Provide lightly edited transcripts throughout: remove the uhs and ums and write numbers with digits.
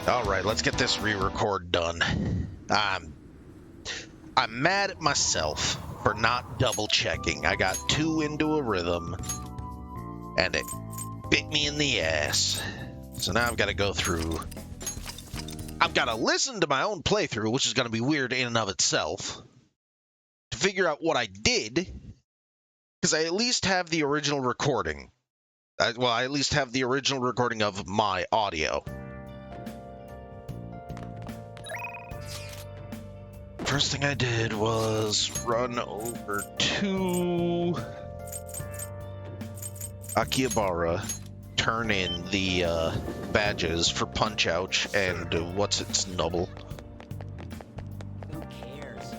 All right, let's get this re-record done. I'm mad at myself for not double-checking. I got too into a rhythm, and it bit me in the ass. So now I've got to go through. I've got to listen to my own playthrough, which is going to be weird in and of itself, to figure out what I did, because I at least have the original recording. I at least have the original recording of my audio. First thing I did was run over to Akihabara, turn in the badges for Punch-Ouch and what's its Noble. Who cares?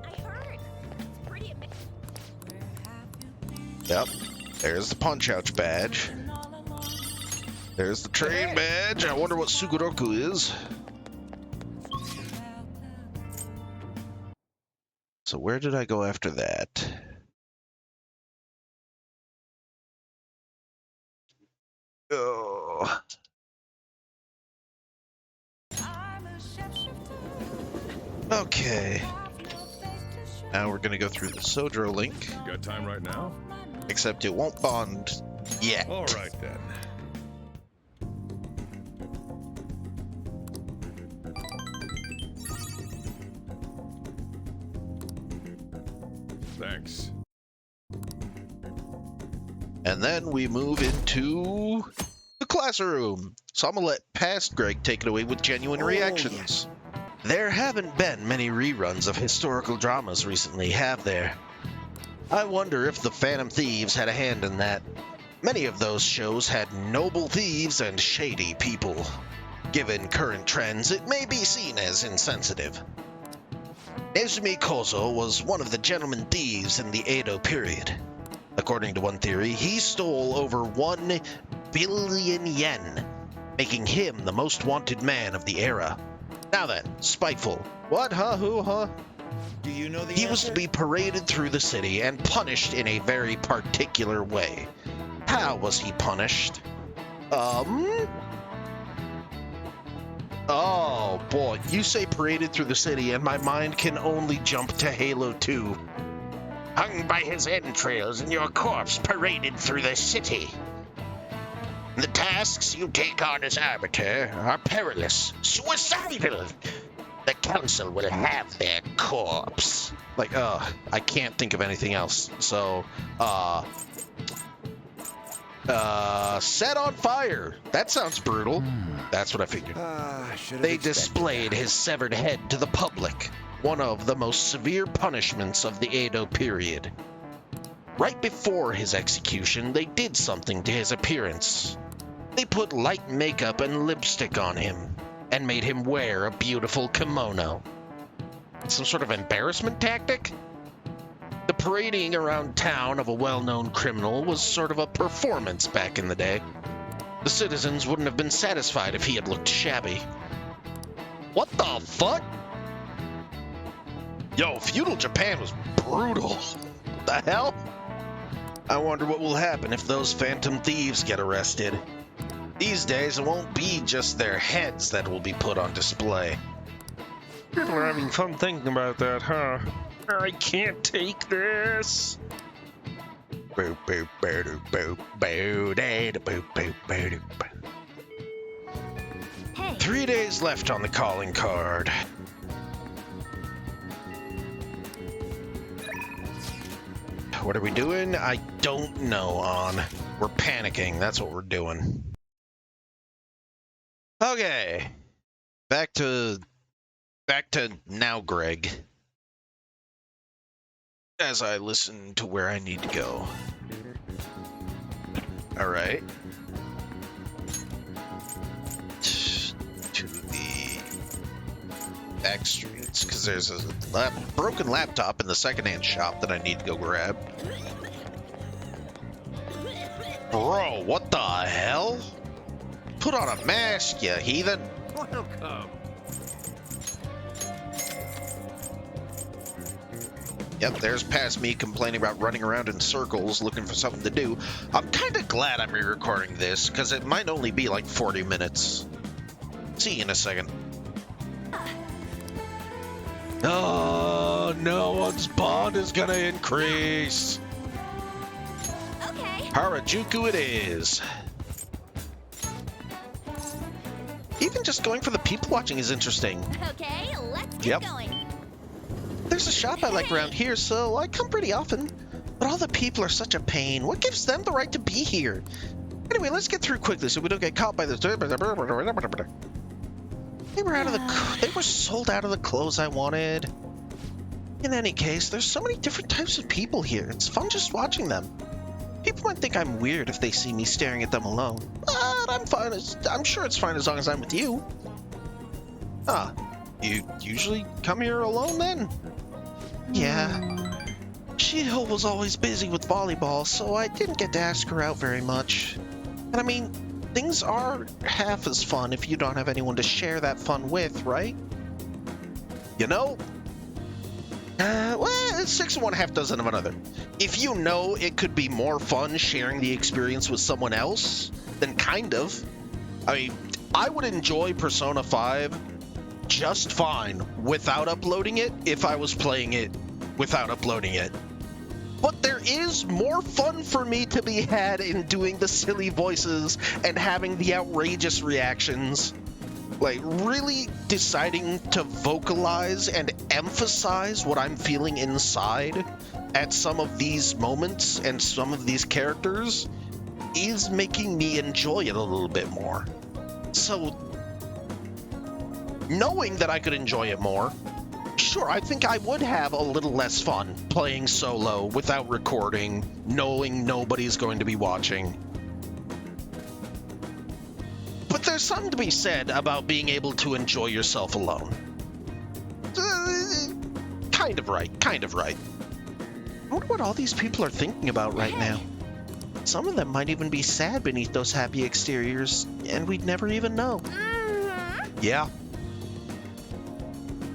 I heard. It's pretty amazing. Yep, there's the Punch-Ouch badge. There's the train badge. I wonder what Sugoroku is. So where did I go after that? Oh. Okay. Now we're gonna go through the Sodro link. You got time right now? Except it won't bond yet. All right then. Thanks. And then we move into the classroom. So I'm gonna let past Greg take it away with genuine reactions. There haven't been many reruns of historical dramas recently, have there? I wonder if the Phantom Thieves had a hand in that. Many of those shows had noble thieves and shady people. Given current trends, it may be seen as insensitive. Nezumi Kozo was one of the gentleman thieves in the Edo period. According to one theory, he stole over 1 billion yen, making him the most wanted man of the era. Now then, spiteful. What, huh, who, huh? Do you know the He answer? was to be paraded through the city and punished in a very particular way. How was he punished? Oh, boy. You say paraded through the city, and my mind can only jump to Halo 2. Hung by his entrails and your corpse paraded through the city. The tasks you take on as arbiter are perilous, suicidal. The council will have their corpse. Like, I can't think of anything else. So, set on fire. That sounds brutal. That's what I figured. They displayed his severed head to the public, one of the most severe punishments of the Edo period. Right before his execution, they did something to his appearance. They put light makeup and lipstick on him, and made him wear a beautiful kimono. Some sort of embarrassment tactic? The parading around town of a well-known criminal was sort of a performance back in the day. The citizens wouldn't have been satisfied if he had looked shabby. What the fuck? Yo, feudal Japan was brutal. What the hell? I wonder what will happen if those phantom thieves get arrested. These days, it won't be just their heads that will be put on display. People are having fun thinking about that, huh? I can't take this. Boop, boop, boop, boop, boop, boop, boop, boop, boop. Hey. 3 days left on the calling card. What are we doing? I don't know, On. We're panicking. That's what we're doing. Okay. Back to now, Greg. As I listen to where I need to go. All right. To the back streets, because there's a broken laptop in the secondhand shop that I need to go grab. Bro, what the hell? Put on a mask, you heathen. Welcome. Yep, there's past me complaining about running around in circles looking for something to do. I'm kind of glad I'm re-recording this, because it might only be like 40 minutes. See you in a second. Oh, no one's bond is gonna increase. Okay. Harajuku it is. Even just going for the people watching is interesting. Okay, let's get going. There's a shop I like around here, so I come pretty often. But all the people are such a pain. What gives them the right to be here? Anyway, let's get through quickly so we don't get caught by the... They were sold out of the clothes I wanted. In any case, there's so many different types of people here. It's fun just watching them. People might think I'm weird if they see me staring at them alone. But I'm fine. I'm sure it's fine as long as I'm with you. Ah, you usually come here alone then? Yeah. She was always busy with volleyball, so I didn't get to ask her out very much. And I mean, things are half as fun if you don't have anyone to share that fun with, right? You know? Well, it's 6 of one, half dozen of another. If you know it could be more fun sharing the experience with someone else, then kind of. I mean, I would enjoy Persona 5 just fine without uploading it if I was playing it without uploading it. But there is more fun for me to be had in doing the silly voices and having the outrageous reactions. Like, really deciding to vocalize and emphasize what I'm feeling inside at some of these moments and some of these characters is making me enjoy it a little bit more. So, knowing that I could enjoy it more, sure, I think I would have a little less fun playing solo without recording, knowing nobody's going to be watching. But there's something to be said about being able to enjoy yourself alone. Kind of right, kind of right. I wonder what all these people are thinking about right now. Some of them might even be sad beneath those happy exteriors, and we'd never even know. Yeah.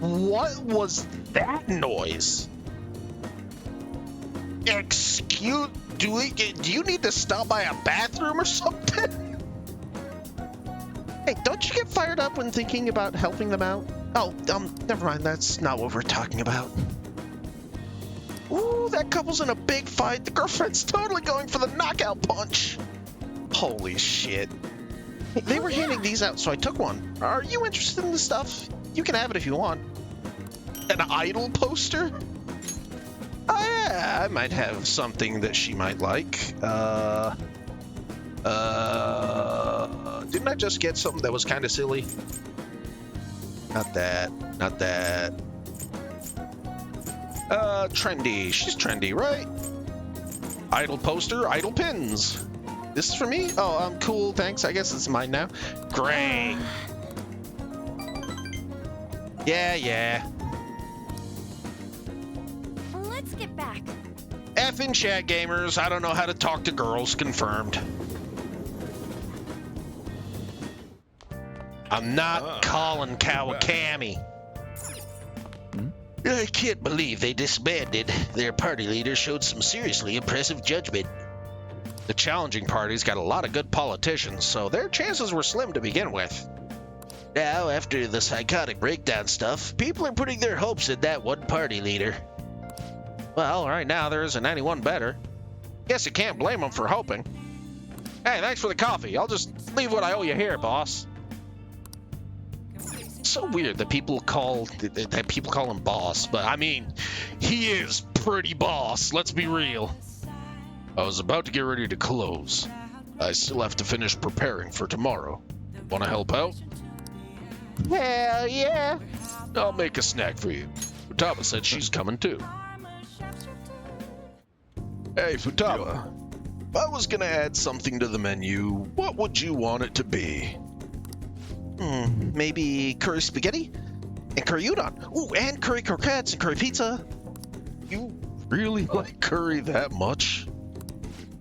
What was that noise? Excuse... Do you need to stop by a bathroom or something? Hey, don't you get fired up when thinking about helping them out? Oh, never mind. That's not what we're talking about. Ooh, that couple's in a big fight. The girlfriend's totally going for the knockout punch. Holy shit. Hey, they were handing these out, so I took one. Are you interested in this stuff? You can have it if you want. An idol poster? Oh, yeah, I might have something that she might like. Didn't I just get something that was kind of silly? Not that. Not that. Trendy. She's trendy, right? Idol poster, idol pins. This is for me? Oh, cool, thanks. I guess it's mine now. Great. Yeah. Let's get back. F in chat, gamers. I don't know how to talk to girls. Confirmed. I'm not calling Kawakami. I can't believe they disbanded. Their party leader showed some seriously impressive judgment. The challenging party's got a lot of good politicians, so their chances were slim to begin with. Now, after the psychotic breakdown stuff, people are putting their hopes in that one party leader. Well, right now there isn't anyone better. Guess you can't blame them for hoping. Hey, thanks for the coffee. I'll just leave what I owe you here, boss. So weird that people call him boss, but I mean, he is pretty boss, let's be real. I was about to get ready to close. I still have to finish preparing for tomorrow. Want to help out? Hell yeah. I'll make a snack for you. Futaba said she's coming too. Hey, Futaba. If I was gonna add something to the menu, what would you want it to be? Maybe curry spaghetti? And curry udon. Ooh, and curry croquettes and curry pizza. You really like curry that much?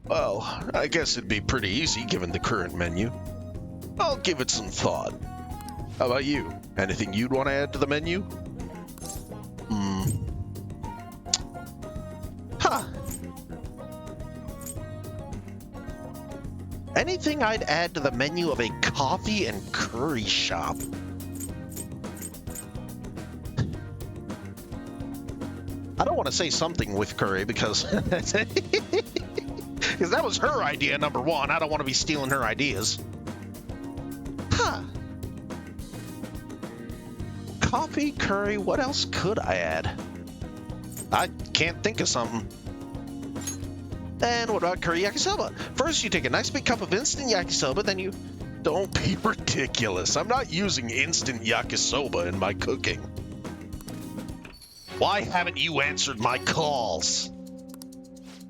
Well, I guess it'd be pretty easy given the current menu. I'll give it some thought. How about you? Anything you'd want to add to the menu? Anything I'd add to the menu of a coffee and curry shop. I don't want to say something with curry because that was her idea, number one. I don't want to be stealing her ideas. Huh. Coffee, curry, what else could I add? I can't think of something. And what about curry yakisoba? First, you take a nice big cup of instant yakisoba, then you... Don't be ridiculous. I'm not using instant yakisoba in my cooking. Why haven't you answered my calls?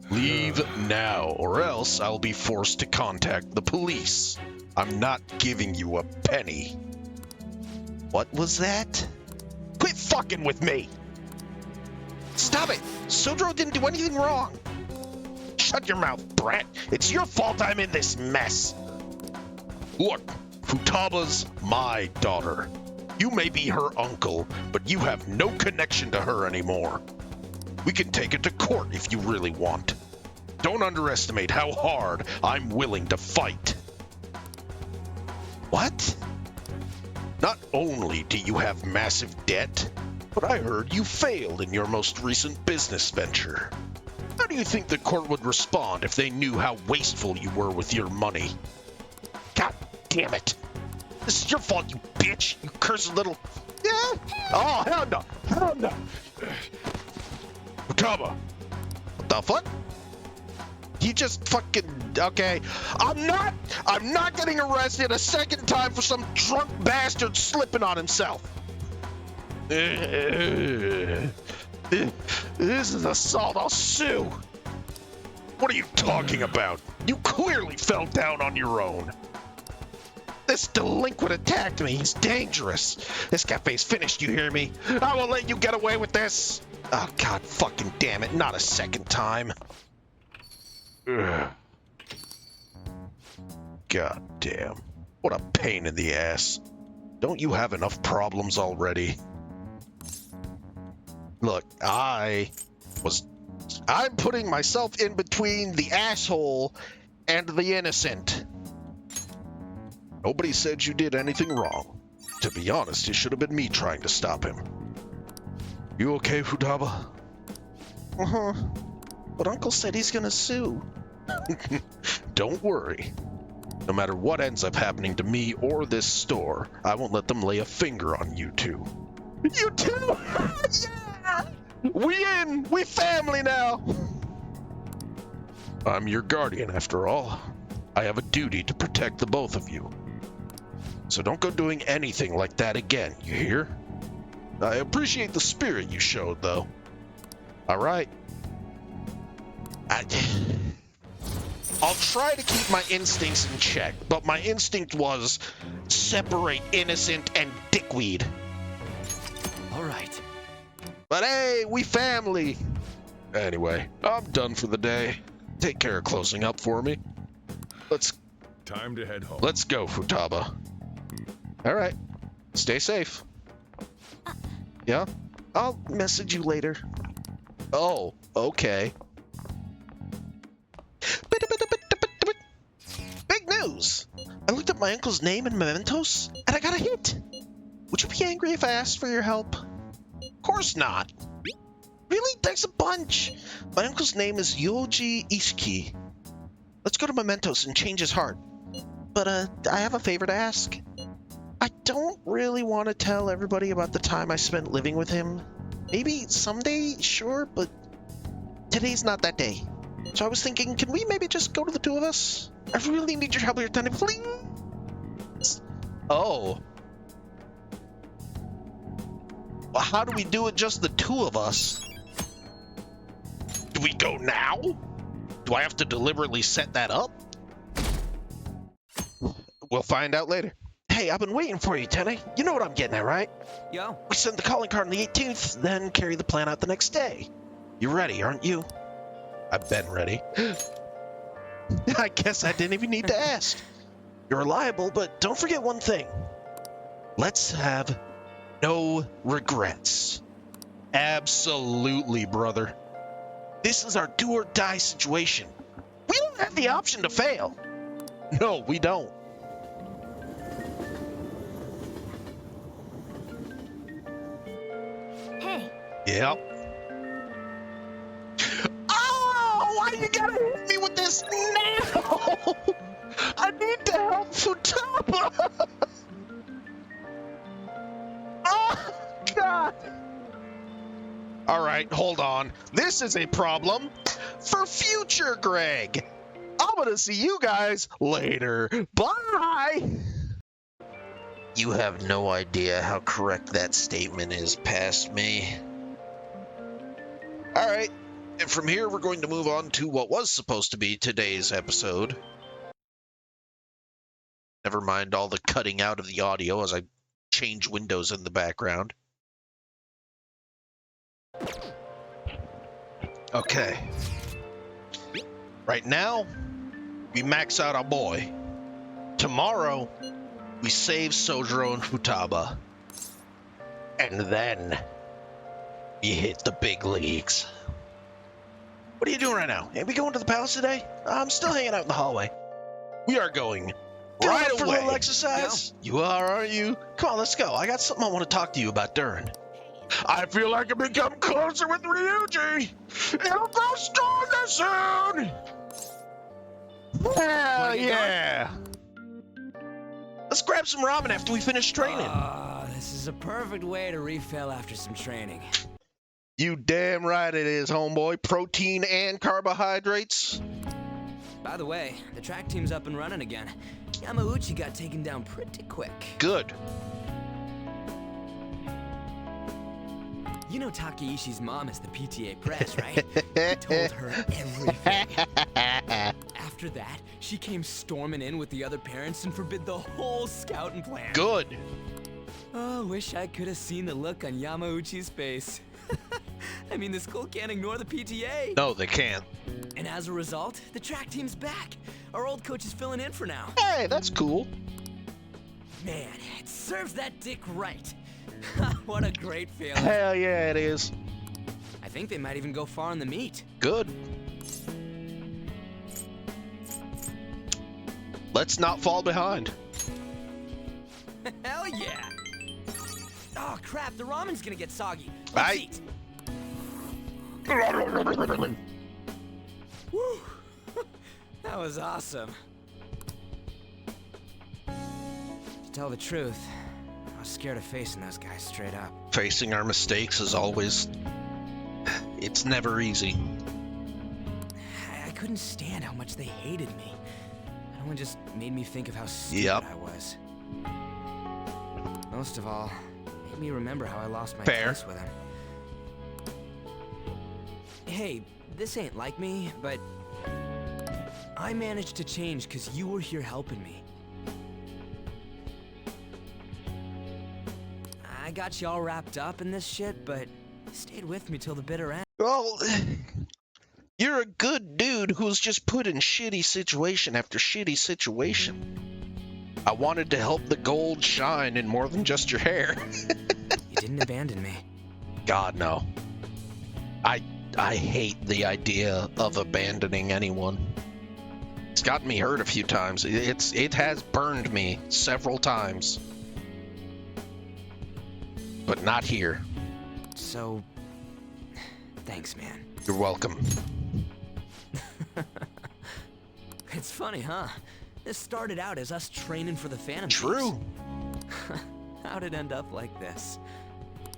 Leave now, or else I'll be forced to contact the police. I'm not giving you a penny. What was that? Quit fucking with me! Stop it! Sudro didn't do anything wrong! Shut your mouth, brat! It's your fault I'm in this mess! Look, Futaba's my daughter. You may be her uncle, but you have no connection to her anymore. We can take it to court if you really want. Don't underestimate how hard I'm willing to fight. What? Not only do you have massive debt, but I heard you failed in your most recent business venture. How do you think the court would respond if they knew how wasteful you were with your money? God damn it. This is your fault, you bitch! You cursed little... Yeah? Oh, hell no! Hell no! Futaba! What the fuck? He just fucking... Okay. I'm not getting arrested a second time for some drunk bastard slipping on himself. This is assault. I'll sue. What are you talking about? You clearly fell down on your own. This delinquent attacked me. He's dangerous. This cafe's finished, you hear me? I won't let you get away with this. Oh, God fucking damn it. Not a second time. Ugh. God damn. What a pain in the ass. Don't you have enough problems already? Look, I'm putting myself in between the asshole and the innocent. Nobody said you did anything wrong. To be honest, it should have been me trying to stop him. You okay, Futaba? Uh-huh. But Uncle said he's gonna sue. Don't worry. No matter what ends up happening to me or this store, I won't let them lay a finger on you two. You two? Yeah! We in! We family now! I'm your guardian, after all. I have a duty to protect the both of you. So don't go doing anything like that again, you hear? I appreciate the spirit you showed, though. All right. I'll try to keep my instincts in check, but my instinct was separate innocent and dickweed. All right. But hey, we family. Anyway, I'm done for the day. Take care of closing up for me. Time to head home. Let's go, Futaba. All right. Stay safe. Yeah? I'll message you later. Oh, okay. Big news! I looked up my uncle's name in mementos, and I got a hit. Would you be angry if I asked for your help? Of course not. Really? Thanks a bunch. My uncle's name is Yoji Ishiki. Let's go to mementos and change his heart. But, I have a favor to ask. I don't really want to tell everybody about the time I spent living with him. Maybe someday, sure, but today's not that day. So I was thinking, can we maybe just go to the two of us? I really need your help here, Tony, please. Oh. Well, how do we do it just the two of us? Do we go now? Do I have to deliberately set that up? We'll find out later. Hey, I've been waiting for you, Tenny. You know what I'm getting at, right? Yo. We send the calling card on the 18th, then carry the plan out the next day. You're ready, aren't you? I've been ready. I guess I didn't even need to ask. You're reliable, but don't forget one thing. Let's have no regrets. Absolutely, brother. This is our do or die situation. We don't have the option to fail. No, we don't. Hey, Yep. Oh, why you gotta hit me with this now? I need to help Futaba. Oh, God. All right, hold on. This is a problem for future Greg. I'm gonna see you guys later. Bye. You have no idea how correct that statement is past me. All right, and from here we're going to move on to what was supposed to be today's episode. Never mind all the cutting out of the audio as I change windows in the background. Okay. Right now, we max out our boy. Tomorrow, we save Sojiro and Futaba. And then, we hit the big leagues. What are you doing right now? Ain't we going to the palace today? I'm still hanging out in the hallway. We are going right away. For a little exercise? No. You are, aren't you? Come on, let's go. I got something I want to talk to you about during. I feel like I've become closer with Ryuji. It'll grow stronger soon. Hell yeah. Let's grab some ramen after we finish training. This is a perfect way to refill after some training. You damn right it is, homeboy. Protein and carbohydrates. By the way, the track team's up and running again. Yamauchi got taken down pretty quick. Good. You know Takeishi's mom is the PTA press, right? He told her everything. After that, she came storming in with the other parents and forbid the whole scouting plan. Good. Oh, wish I could have seen the look on Yamauchi's face. I mean, the school can't ignore the PTA. No, they can't. And as a result, the track team's back. Our old coach is filling in for now. Hey, that's cool. Man, it serves that dick right. What a great feeling. Hell yeah, it is. I think they might even go far in the meet. Good. Let's not fall behind. Hell yeah. Oh crap, the ramen's gonna get soggy. Let's Right. eat. Woo. That was awesome. To tell the truth, I was scared of facing those guys straight up. Facing our mistakes is always... It's never easy. I couldn't stand how much they hated me. It only just made me think of how stupid Yep. I was. Most of all, it made me remember how I lost my Fair. place with him. Hey, this ain't like me, but I managed to change because you were here helping me. I got you all wrapped up in this shit, but you stayed with me till the bitter end. Well, you're a good dude who's just put in shitty situation after shitty situation. I wanted to help the gold shine in more than just your hair. You didn't abandon me. God, no. I hate the idea of abandoning anyone. It's gotten me hurt a few times. It has burned me several times. But not here. So, thanks, man. You're welcome. It's funny, huh? This started out as us training for the Phantom True. Thieves. How'd it end up like this?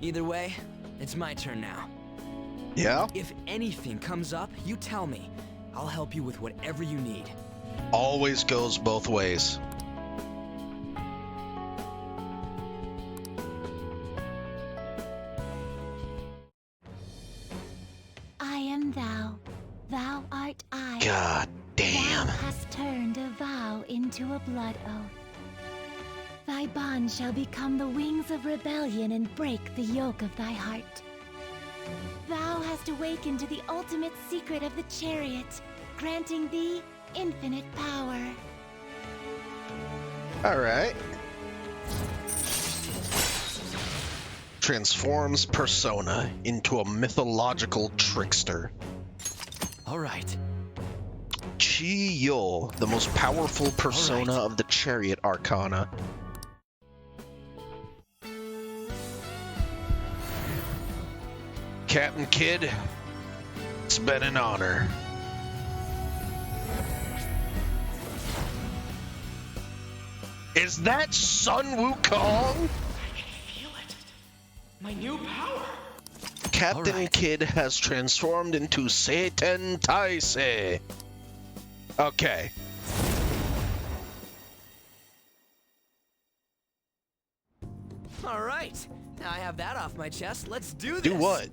Either way, it's my turn now. Yeah? If anything comes up, you tell me. I'll help you with whatever you need. Always goes both ways. I am thou. Thou art I. God damn. Thou hast turned a vow into a blood oath. Thy bond shall become the wings of rebellion and break the yoke of thy heart. Thou hast awakened to the ultimate secret of the chariot, granting thee infinite power. Alright. Transforms Persona into a mythological trickster. All right. Chi-Yo, the most powerful persona of the Chariot Arcana. Captain Kidd, it's been an honor. Is that Sun Wukong? I can feel it. My new power. Captain Kidd has transformed into Satan Taisei. Okay. All right. Now I have that off my chest. Let's do this. Do what?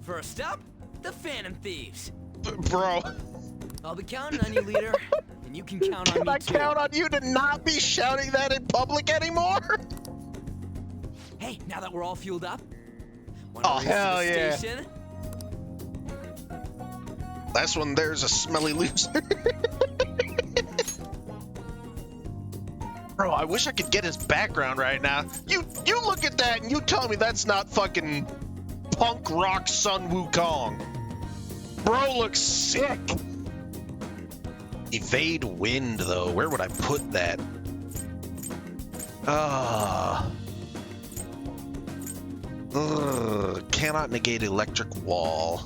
First up, the Phantom Thieves. Bro. I'll be counting on you, leader. And you can count on me, too. Can I count on you to not be shouting that in public anymore? Hey, now that we're all fueled up, Oh, hell yeah. station? That's when there's a smelly loser. Bro, I wish I could get his background right now. You look at that and you tell me that's not fucking punk rock Sun Wukong. Bro looks sick. Evade wind, though. Where would I put that? Cannot negate electric wall.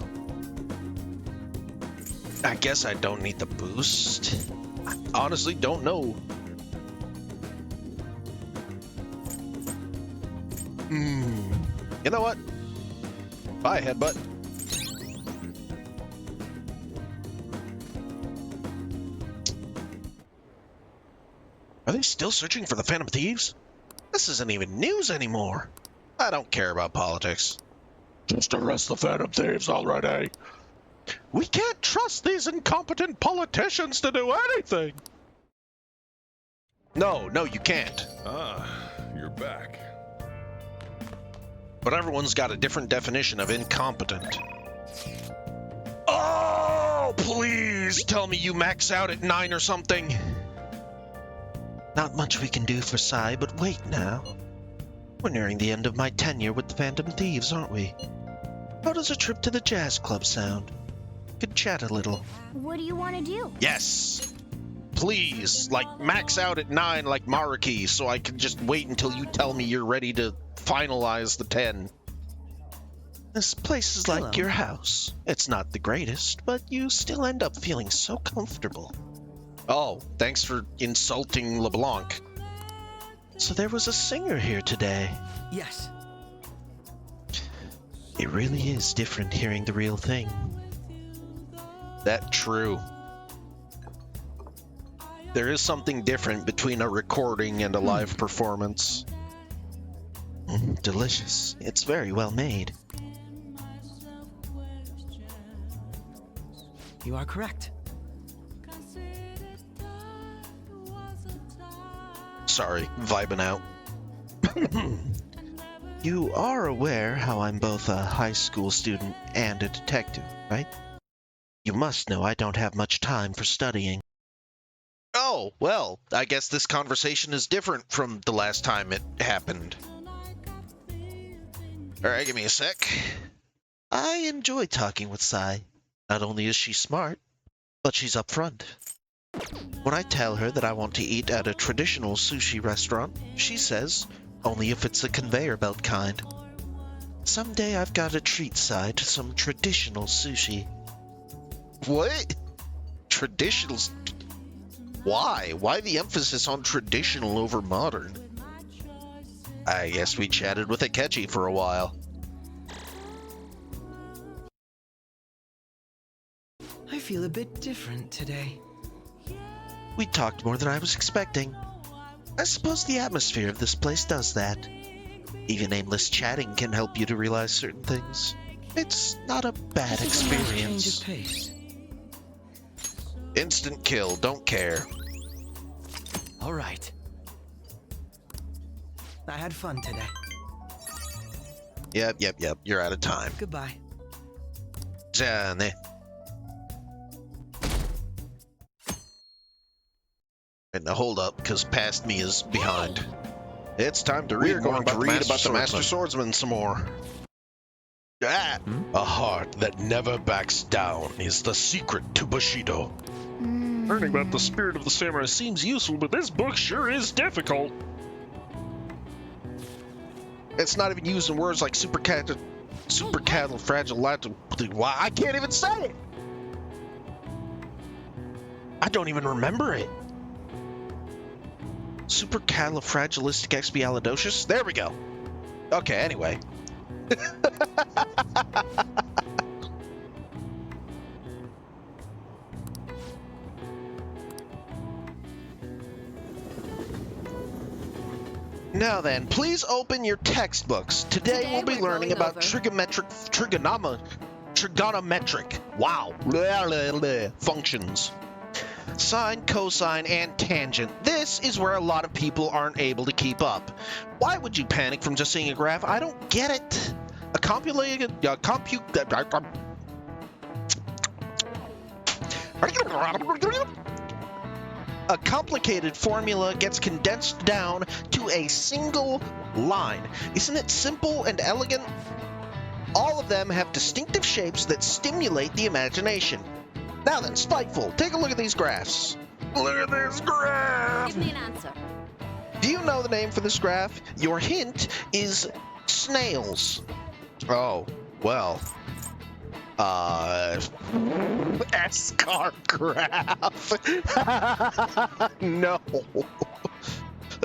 I guess I don't need the boost. I honestly don't know. You know what? Bye, headbutt. Are they still searching for the Phantom Thieves? This isn't even news anymore. I don't care about politics. Just arrest the Phantom Thieves already. We can't trust these incompetent politicians to do anything. No, you can't. Ah, you're back. But everyone's got a different definition of incompetent. Oh, please tell me you max out at 9 or something. Not much we can do for Sai, but wait now. We're nearing the end of my tenure with the Phantom Thieves, aren't we? How does a trip to the jazz club sound? Could chat a little. What do you want to do? Yes. Please, max out at 9 like Mariki, so I can just wait until you tell me you're ready to finalize the 10. This place is like your house. It's not the greatest, but you still end up feeling so comfortable. Oh, thanks for insulting LeBlanc. So there was a singer here today. Yes. It really is different hearing the real thing. That true. There is something different between a recording and a live performance. Delicious. It's very well made. You are correct. Sorry, vibing out. You are aware how I'm both a high school student and a detective, right? You must know I don't have much time for studying. Oh, well, I guess this conversation is different from the last time it happened. Alright, give me a sec. I enjoy talking with Sai. Not only is she smart, but she's upfront. When I tell her that I want to eat at a traditional sushi restaurant, she says, only if it's a conveyor belt kind. Someday I've got to treat Sai to some traditional sushi. What? Traditionals? Why? Why the emphasis on traditional over modern? I guess we chatted with Akechi for a while. I feel a bit different today. We talked more than I was expecting. I suppose the atmosphere of this place does that. Even aimless chatting can help you to realize certain things. It's not a bad experience. Change of pace. Instant kill, don't care. All right. I had fun today. Yep, you're out of time. Goodbye. Jane. And now hold up, because past me is behind. It's time to read about the Master Swordsman some more. Ah, a heart that never backs down is the secret to Bushido. Learning about the spirit of the samurai seems useful, but this book sure is difficult. It's not even using words like supercalifragilistic. Why? I can't even say it. I don't even remember it. Supercalifragilisticexpialidocious? There we go. Okay, anyway. Now then, please open your textbooks. Today we'll be we're learning going about over- trigonometric. Wow. Functions. Sine, cosine, and tangent. This is where a lot of people aren't able to keep up. Why would you panic from just seeing a graph? I don't get it. A complicated formula gets condensed down to a single line. Isn't it simple and elegant? All of them have distinctive shapes that stimulate the imagination. Now then, Spiteful, take a look at these graphs. Look at this graph! Give me an answer. Do you know the name for this graph? Your hint is snails. Oh, well. Escar graph. No.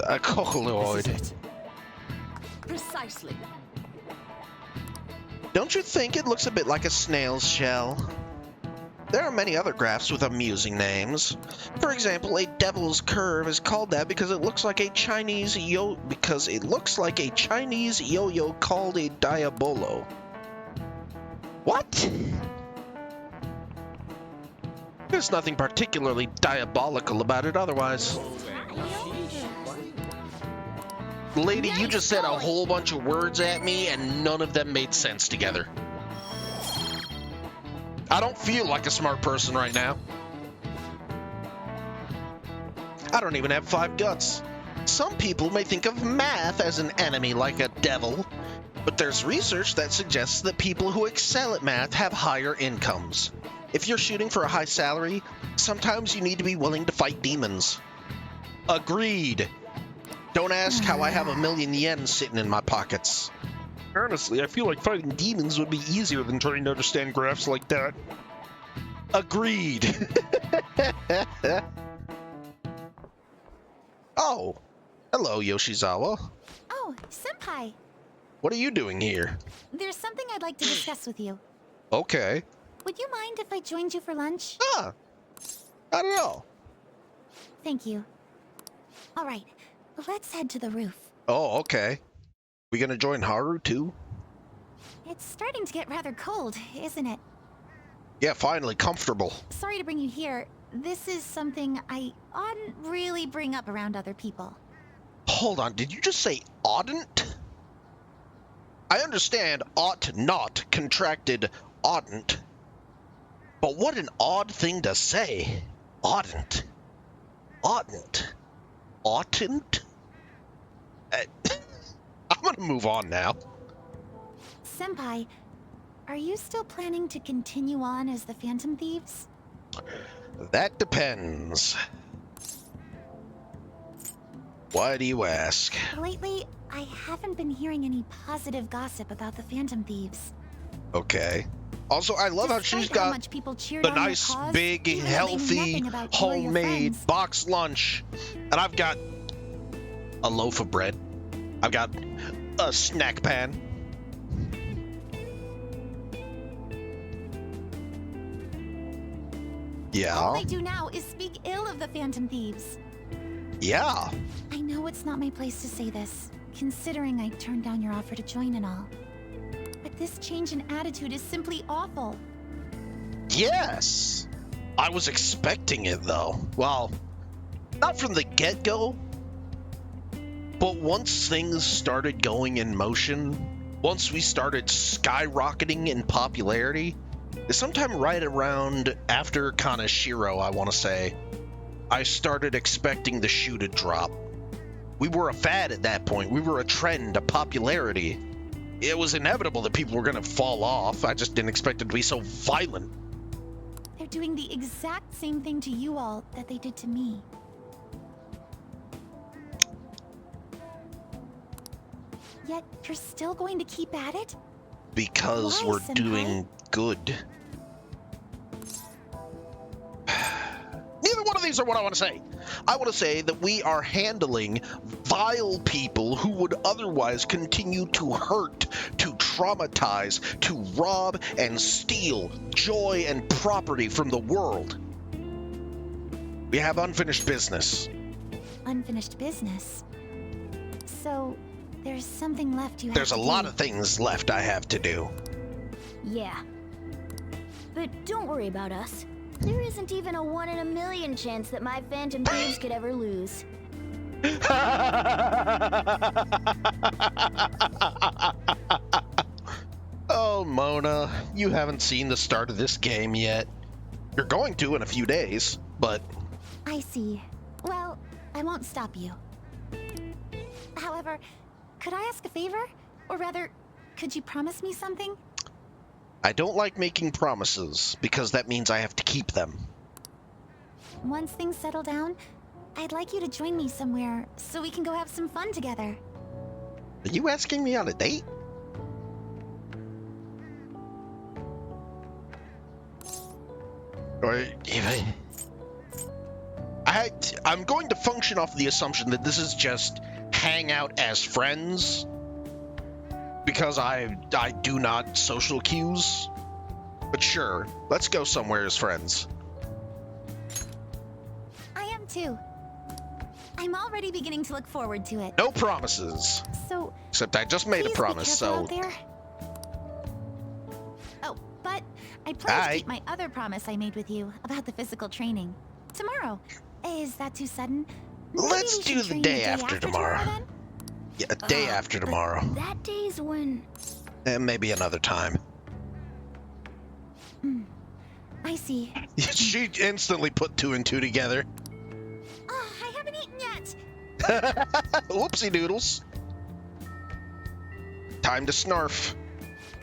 A colloid. This is it. Precisely. Don't you think it looks a bit like a snail's shell? There are many other graphs with amusing names. For example, a devil's curve is called that because it looks like a Chinese yo-yo called a diabolo. What? There's nothing particularly diabolical about it otherwise. Lady, you just said a whole bunch of words at me and none of them made sense together. I don't feel like a smart person right now. I don't even have 5 guts. Some people may think of math as an enemy like a devil, but there's research that suggests that people who excel at math have higher incomes. If you're shooting for a high salary, sometimes you need to be willing to fight demons. Agreed. Don't ask how I have 1,000,000 yen sitting in my pockets. Honestly, I feel like fighting demons would be easier than trying to understand graphs like that. Agreed. Oh, hello, Yoshizawa. Oh, Senpai, What are you doing here? there's something I'd like to discuss with you. Okay. Would you mind if I joined you for lunch? Ah, I don't know. Thank you. All right, let's head to the roof. Oh, okay. We gonna join Haru too? It's starting to get rather cold, isn't it? Yeah, finally comfortable. Sorry to bring you here. This is something I oughtn't really bring up around other people. Hold on, did you just say oughtn't? I understand ought not contracted oughtn't. But what an odd thing to say. Oughtn't. Oughtn't. Oughtn't? I'm gonna move on now. Senpai, are you still planning to continue on as the Phantom Thieves? That depends. Why do you ask? Lately, I haven't been hearing any positive gossip about the Phantom Thieves. Okay. Also, I love how Despite she's got much people cheered the on your nice, cause, big, even though they knew healthy, nothing about you or your homemade friends. box lunch. And I've got a loaf of bread. I've got a snack pan. All Yeah. I do now is speak ill of the Phantom Thieves. Yeah. I know it's not my place to say this, considering I turned down your offer to join and all. But this change in attitude is simply awful. Yes. I was expecting it, though. Well, not from the get-go. But once things started going in motion, once we started skyrocketing in popularity, sometime right around after Kaneshiro, I want to say, I started expecting the shoe to drop. We were a fad at that point. We were a trend, a popularity. it was inevitable that people were going to fall off. I just didn't expect it to be so violent. They're doing the exact same thing to you all that they did to me. Yet you're still going to keep at it? Because Why, we're Senpai? doing good. Neither one of these are what I want to say. I want to say that we are handling vile people who would otherwise continue to hurt, to traumatize, to rob and steal joy and property from the world. We have unfinished business. Unfinished business. So, there's something left you have There's to a lot do. of things left I have to do. Yeah. But don't worry about us. There isn't even a 1 in a million chance that my phantom thieves could ever lose. Oh, Mona, you haven't seen the start of this game yet. You're going to in a few days, but I see. Well, I won't stop you. However, could I ask a favor? Or rather, could you promise me something? I don't like making promises because that means I have to keep them. Once things settle down, I'd like you to join me somewhere so we can go have some fun together. Are you asking me on a date? Or I'm going to function off the assumption that this is just hang out as friends, because I do not social cues. But sure, let's go somewhere as friends. I am too. I'm already beginning to look forward to it. No promises. So, Except I just made a please promise, be careful so... out there. Oh, but I plan to Aye. keep my other promise I made with you about the physical training. Tomorrow. Is that too sudden? Maybe Let's we do should the train day after tomorrow. then? Yeah, a day after tomorrow. That day's when... And maybe another time. I see. She instantly put 2 and 2 together. Oh, I haven't eaten yet. Whoopsie doodles. Time to snarf.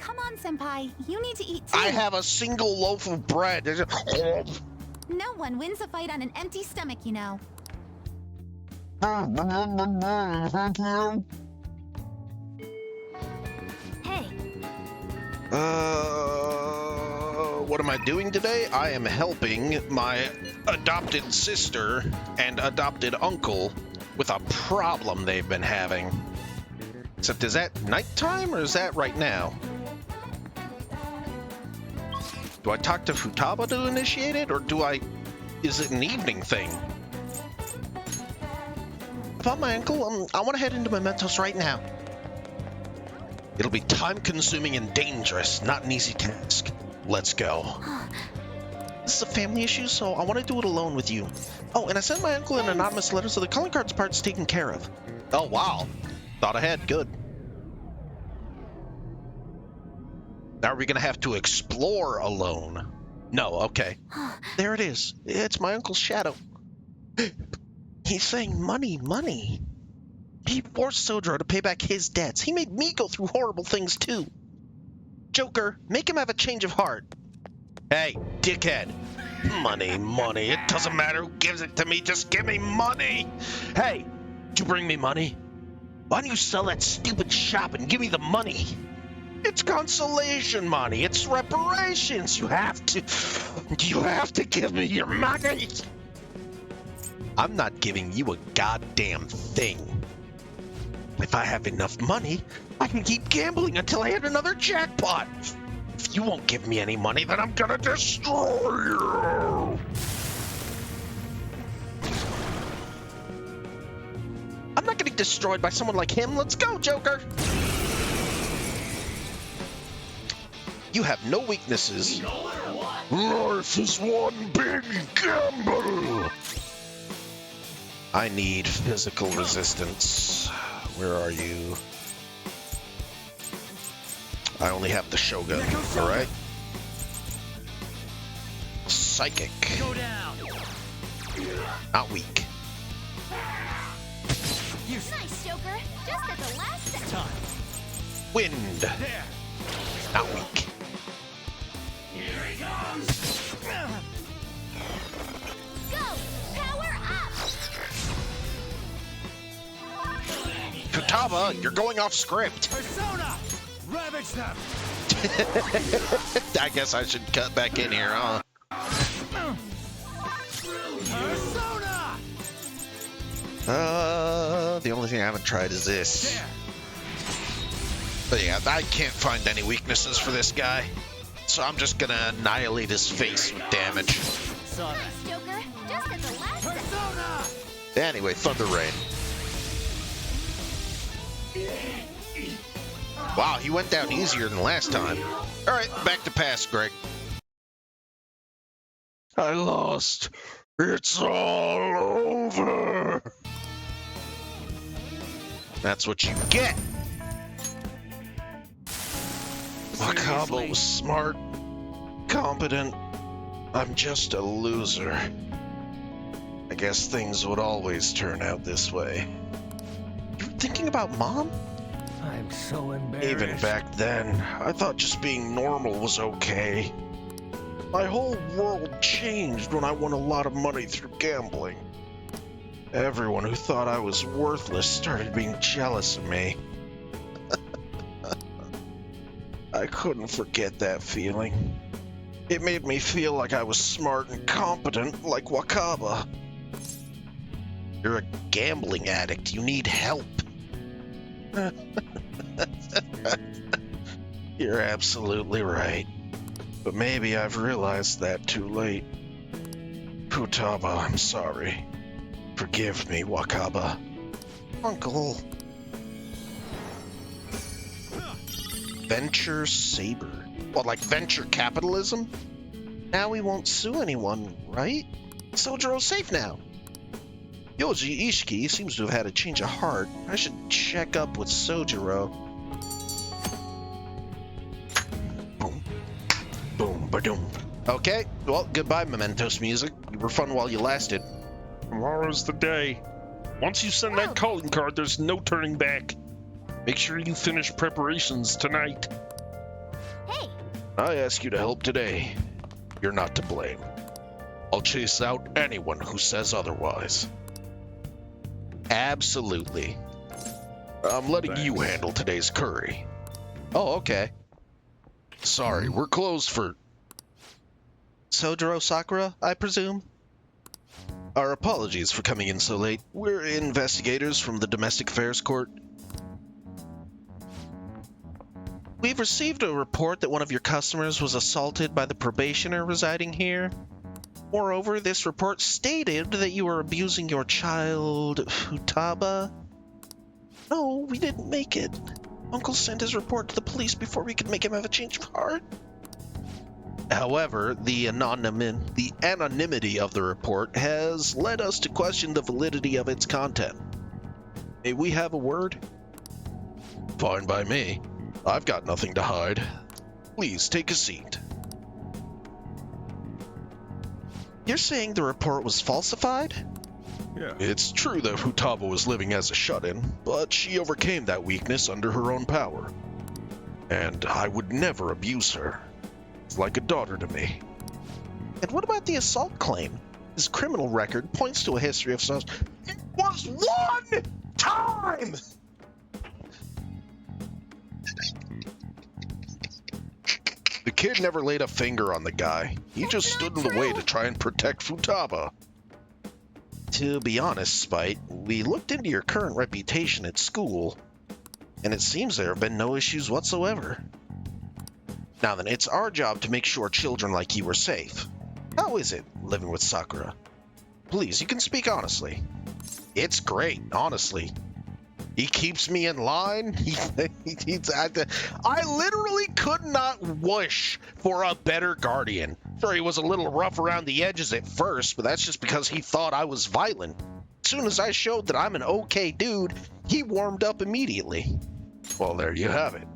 Come on, Senpai. You need to eat too. I have a single loaf of bread. No one wins a fight on an empty stomach, you know. Hey, What am I doing today? I am helping my adopted sister and adopted uncle with a problem they've been having. Except, is that nighttime or is that right now? Do I talk to Futaba to initiate it, or is it an evening thing? About my uncle, I want to head into Mementos right now. It'll be time-consuming and dangerous, not an easy task. Let's go. This is a family issue, so I want to do it alone with you. Oh, and I sent my uncle an anonymous letter, so the calling card's part's taken care of. Oh, wow. Thought ahead. Good. Now are we going to have to explore alone? No, okay. There it is. It's my uncle's shadow. He's saying money, money. He forced Sodro to pay back his debts. He made me go through horrible things, too. Joker, make him have a change of heart. Hey, dickhead. Money, money. It doesn't matter who gives it to me. Just give me money. Hey, did you bring me money? Why don't you sell that stupid shop and give me the money? It's consolation money. It's reparations. You have to give me your money. I'm not giving you a goddamn thing. If I have enough money, I can keep gambling until I hit another jackpot. If you won't give me any money, then I'm gonna destroy you. I'm not getting destroyed by someone like him. Let's go, Joker. You have no weaknesses. Life is one big gamble. I need physical resistance. Where are you? I only have the Shogun, alright? Psychic. Go down. Not weak. Useless. nice, Joker. Just at the last second. Time. Wind. Not weak. Go! Power up! Futaba, you're going off script. Persona! Ravage them! I guess I should cut back in here, huh? Persona! The only thing I haven't tried is this. There! But yeah, I can't find any weaknesses for this guy. So I'm just gonna annihilate his face with damage. Saw that. Nice, Joker. Just at the last second. Persona! Anyway, Thunder Rain. Wow, he went down easier than last time. Alright, back to pass, Greg. I lost. It's all over. That's what you get. Wakaba Seriously? was smart, competent. I'm just a loser. I guess things would always turn out this way. You thinking about Mom? I'm so embarrassed. Even back then, I thought just being normal was okay. My whole world changed when I won a lot of money through gambling. Everyone who thought I was worthless started being jealous of me. I couldn't forget that feeling. It made me feel like I was smart and competent like Wakaba. You're a gambling addict. You need help. You're absolutely right. But maybe I've realized that too late. Futaba, I'm sorry. Forgive me, Wakaba. Uncle. Venture Saber. What, like venture capitalism? Now we won't sue anyone, right? Sojiro's safe now. Yoji Ishiki seems to have had a change of heart. I should check up with Sojiro. Boom. Boom, ba-doom. Okay, well, goodbye, Mementos music. You were fun while you lasted. Tomorrow's the day. Once you send that calling card, there's no turning back. Make sure you finish preparations tonight. Hey, I ask you to help today. You're not to blame. I'll chase out anyone who says otherwise. Absolutely. I'm letting you handle today's curry. Oh, okay. Sorry, we're closed for... Sojiro Sakura, I presume? Our apologies for coming in so late. We're investigators from the Domestic Affairs Court. We've received a report that one of your customers was assaulted by the probationer residing here. Moreover, this report stated that you were abusing your child, Futaba. No, we didn't make it. Uncle sent his report to the police before we could make him have a change of heart. However, the anonymity of the report has led us to question the validity of its content. May we have a word? Fine by me. I've got nothing to hide. Please take a seat. You're saying the report was falsified? Yeah. It's true that Futaba was living as a shut-in, but she overcame that weakness under her own power. And I would never abuse her. It's like a daughter to me. And what about the assault claim? His criminal record points to a history of such. It was one time! The kid never laid a finger on the guy. He just stood in the way to try and protect Futaba. To be honest, Spite, we looked into your current reputation at school, and it seems there have been no issues whatsoever. Now then, it's our job to make sure children like you are safe. How is it, living with Sakura? Please, you can speak honestly. It's great, honestly. He keeps me in line. I literally could not wish for a better guardian. Sure, he was a little rough around the edges at first, but that's just because he thought I was violent. As soon as I showed that I'm an okay dude, he warmed up immediately. Well, there you have it.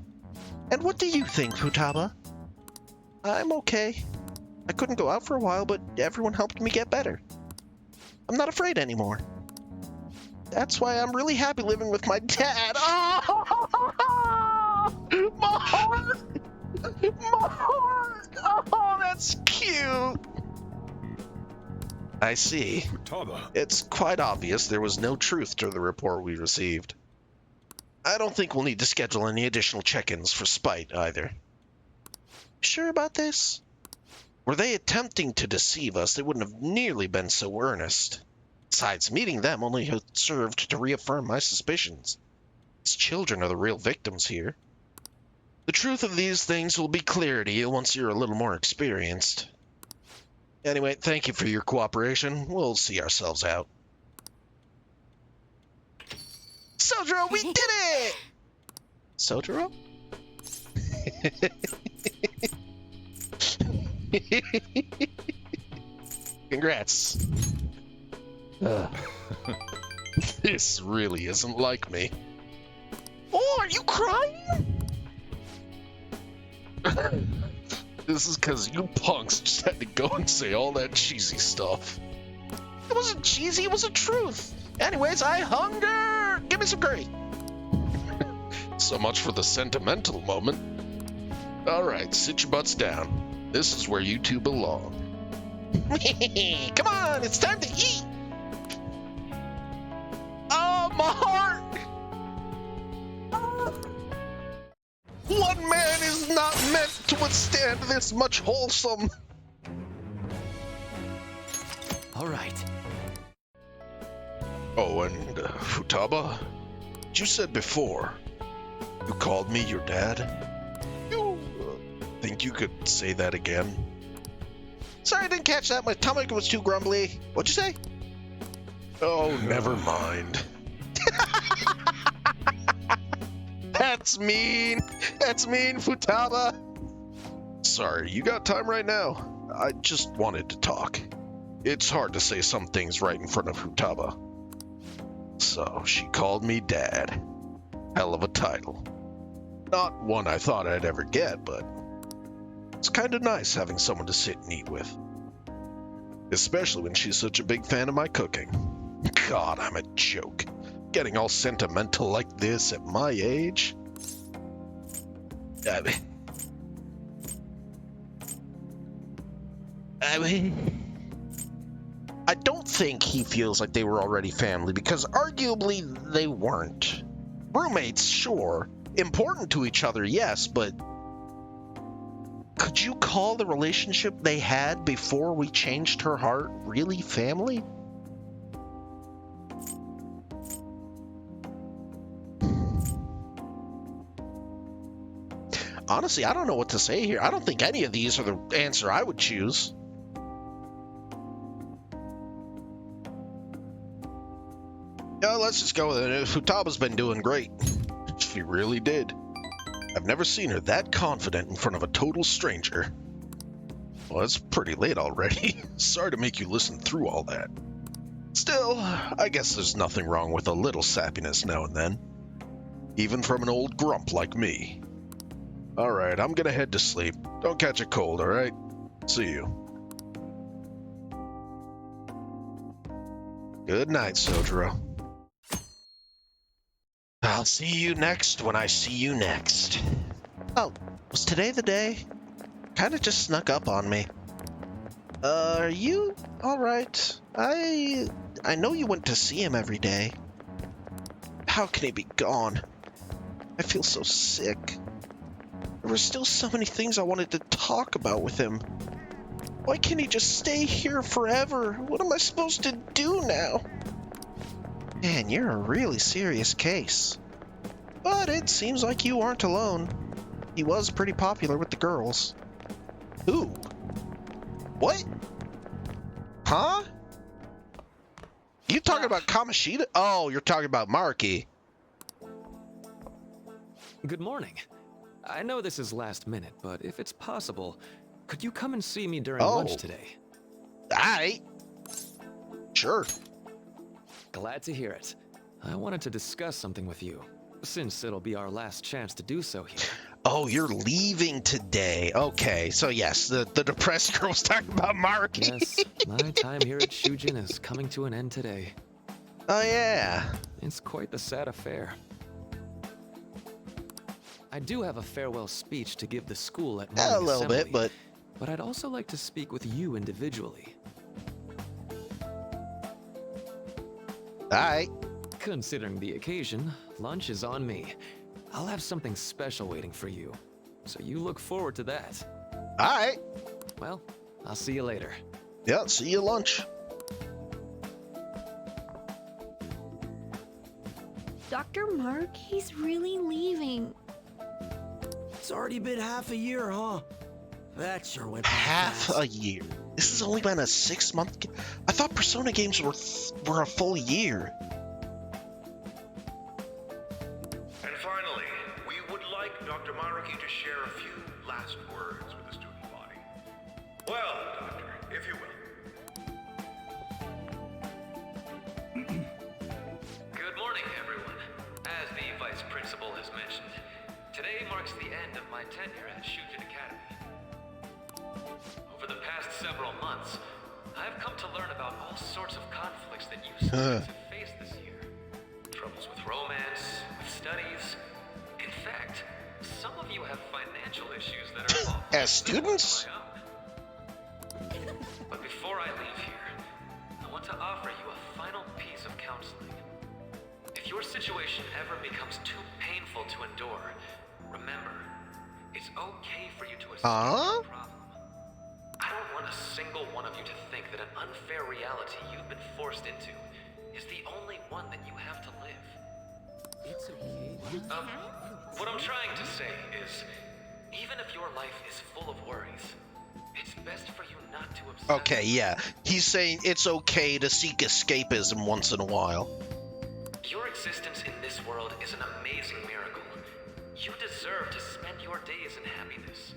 And what do you think, Futaba? I'm okay. I couldn't go out for a while, but everyone helped me get better. I'm not afraid anymore. That's why I'm really happy living with my dad. Oh! My heart! My heart! Oh, that's cute! I see. Futaba. It's quite obvious there was no truth to the report we received. I don't think we'll need to schedule any additional check-ins for Spite, either. Sure about this? Were they attempting to deceive us, they wouldn't have nearly been so earnest. Besides, meeting them only served to reaffirm my suspicions. These children are the real victims here. The truth of these things will be clear to you once you're a little more experienced. Anyway, thank you for your cooperation. We'll see ourselves out. Sojiro, we did it! Sojiro? Congrats. This really isn't like me. Oh, are you crying? This is because you punks just had to go and say all that cheesy stuff. It wasn't cheesy, it was the truth. Anyways, I hunger! Give me some curry. So much for the sentimental moment. Alright, sit your butts down. This is where you two belong. Come on, it's time to eat! Oh, my heart! One man is not meant to withstand this much wholesome. All right. Oh, and Futaba, you said before, you called me your dad. You think you could say that again? Sorry, I didn't catch that. My stomach was too grumbly. What'd you say? Oh, never mind. That's mean. That's mean, Futaba. Sorry, you got time right now? I just wanted to talk. It's hard to say some things right in front of Futaba. So, she called me Dad. Hell of a title. Not one I thought I'd ever get, but it's kind of nice having someone to sit and eat with. Especially when she's such a big fan of my cooking. God, I'm a joke. Getting all sentimental like this at my age? I don't think he feels like they were already family, because arguably they weren't. Roommates, sure. Important to each other, yes, but could you call the relationship they had before we changed her heart really family? Honestly, I don't know what to say here. I don't think any of these are the answer I would choose. Yeah, let's just go with it. Futaba's been doing great. She really did. I've never seen her that confident in front of a total stranger. Well, it's pretty late already. Sorry to make you listen through all that. Still, I guess there's nothing wrong with a little sappiness now and then. Even from an old grump like me. Alright, I'm gonna head to sleep. Don't catch a cold, alright? See you. Good night, Sojiro. I'll see you next when I see you next. Oh, was today the day? Kinda just snuck up on me. Are you alright? I know you went to see him every day. How can he be gone? I feel so sick. There were still so many things I wanted to talk about with him. Why can't he just stay here forever? What am I supposed to do now? Man, you're a really serious case. But it seems like you aren't alone. He was pretty popular with the girls. Who? What? Huh? You talking about Kamoshida? Oh, you're talking about Marky. Good morning. I know this is last minute, but if it's possible, could you come and see me during lunch today? Aight. Sure. Glad to hear it. I wanted to discuss something with you, since it'll be our last chance to do so here. Oh, you're leaving today. Okay, so yes, the depressed girl was talking about Marky. Yes, my time here at Shujin is coming to an end today. Oh, yeah. It's quite the sad affair. I do have a farewell speech to give the school at Yeah, a morning little bit, assembly, but I'd also like to speak with you individually. alright. Considering the occasion, lunch is on me. I'll have something special waiting for you, so you look forward to that. Alright. Well, I'll see you later. Yeah, see you at lunch. Dr. Mark, he's really leaving. It's already been half a year, huh? That sure went by Half fast. a year. This has only been a 6-month. I thought Persona games were a full year. And finally, we would like Dr. Maruki to share a few last words with the student body. Well, Doctor, if you will. Good morning, everyone. As the Vice Principal has mentioned, today marks the end of my tenure at Shujin Academy. Over the past several months, I've come to learn about all sorts of conflicts that you students have faced this year. Troubles with romance, with studies. In fact, some of you have financial issues that are involved. As students? But before I leave here, I want to offer you a final piece of counseling. If your situation ever becomes too painful to endure, remember, it's okay for you to escape your problem. I don't want a single one of you to think that an unfair reality you've been forced into is the only one that you have to live. It's okay. What I'm trying to say is, even if your life is full of worries, it's best for you not to obsess. Okay, yeah. He's saying it's okay to seek escapism once in a while. Your existence in this world is an amazing miracle. You deserve to spend your days in happiness.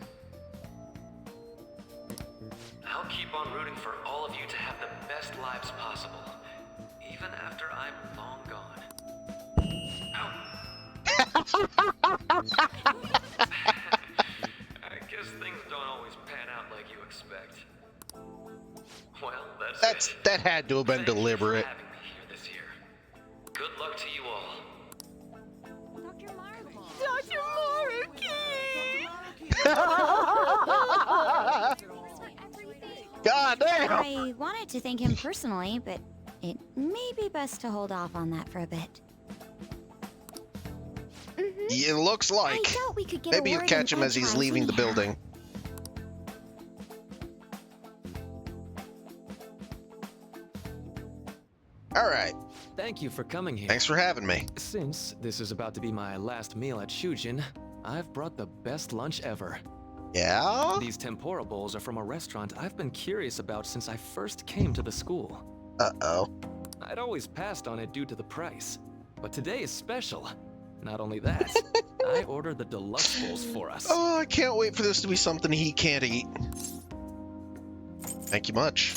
I'll keep on rooting for all of you to have the best lives possible, even after I'm long gone. I guess things don't always pan out like you expect. Well, that's it. That had to have been Thank you for deliberate. having me here this year. Good luck to you all. Dr. Mark. God damn! I wanted to thank him personally, but it may be best to hold off on that for a bit. It looks I like. doubt we could get Maybe a you word catch in him as he's edgewise leaving the anyhow. building. Alright, Thank you for coming here. thanks for having me. Since this is about to be my last meal at Shujin, I've brought the best lunch ever. Yeah? These tempura bowls are from a restaurant I've been curious about since I first came to the school. Uh-oh. I'd always passed on it due to the price, but today is special. Not only that, I ordered the deluxe bowls for us. Oh, I can't wait for this to be something he can't eat. Thank you much.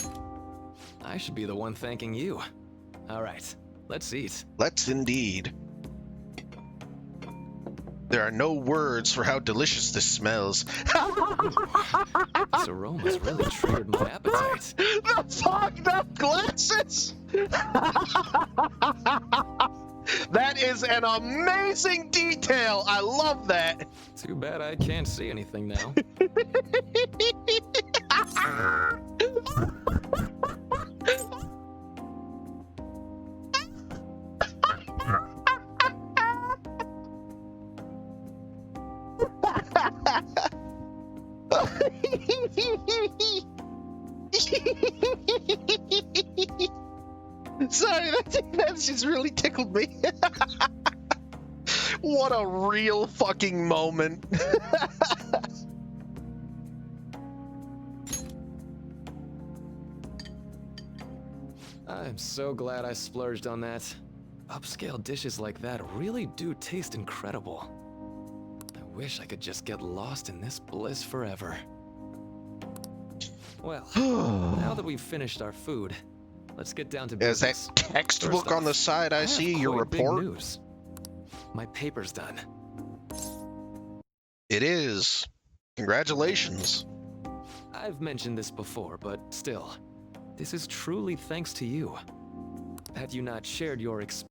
I should be the one thanking you. All right, let's eat. Let's indeed. There are no words for how delicious this smells. This aroma's really triggered my appetite. The fogged up glasses! That is an amazing detail. I love that. Too bad I can't see anything now. Sorry, that just really tickled me. What a real fucking moment. I'm so glad I splurged on that. Upscale dishes like that really do taste incredible. I wish I could just get lost in this bliss forever. Well, now that we've finished our food, let's get down to Is that business. textbook First on the off, side I have see? Your quite big report? news. My paper's done. It is. Congratulations. I've mentioned this before, but still, this is truly thanks to you. Had you not shared your experience,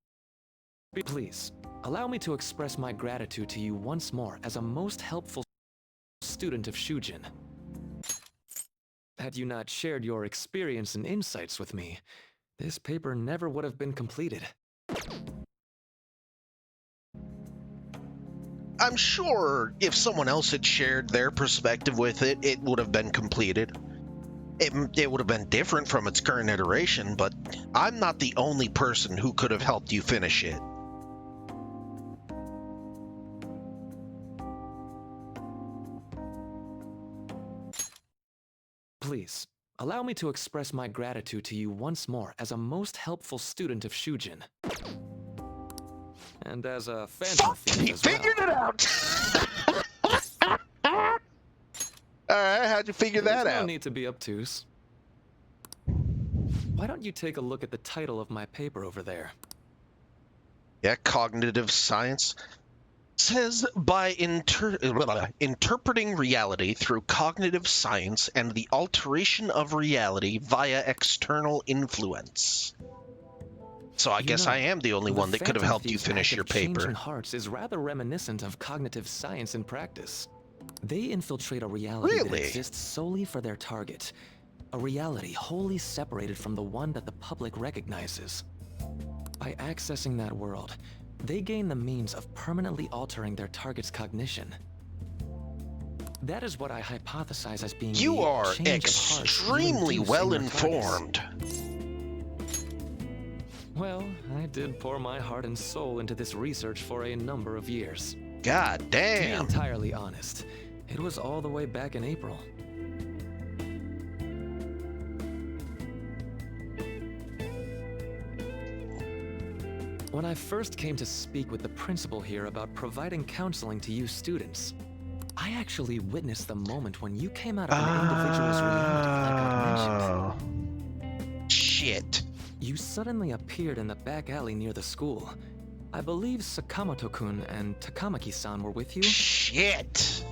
please, allow me to express my gratitude to you once more as a most helpful student of Shujin. Had you not shared your experience and insights with me, this paper never would have been completed. I'm sure if someone else had shared their perspective with it, it would have been completed. It would have been different from its current iteration, but I'm not the only person who could have helped you finish it. Please, allow me to express my gratitude to you once more as a most helpful student of Shujin. And as a phantom thief as well. Figured it out! Alright, how'd you figure that out? No need to be obtuse. Why don't you take a look at the title of my paper over there? Yeah, cognitive science. Says by interpreting reality through cognitive science and the alteration of reality via external influence. So I guess I am the only one that could have helped you finish your paper. Changing hearts is rather reminiscent of cognitive science in practice. They infiltrate a reality that exists solely for their target. A reality wholly separated from the one that the public recognizes. By accessing that world, they gain the means of permanently altering their target's cognition. That is what I hypothesize as being You are extremely well informed. Well, I did pour my heart and soul into this research for a number of years. God damn. To be entirely honest, it was all the way back in April. When I first came to speak with the principal here about providing counseling to you students, I actually witnessed the moment when you came out of an individual's reality like I mentioned. Shit. You suddenly appeared in the back alley near the school. I believe Sakamoto-kun and Takamaki-san were with you? Shit.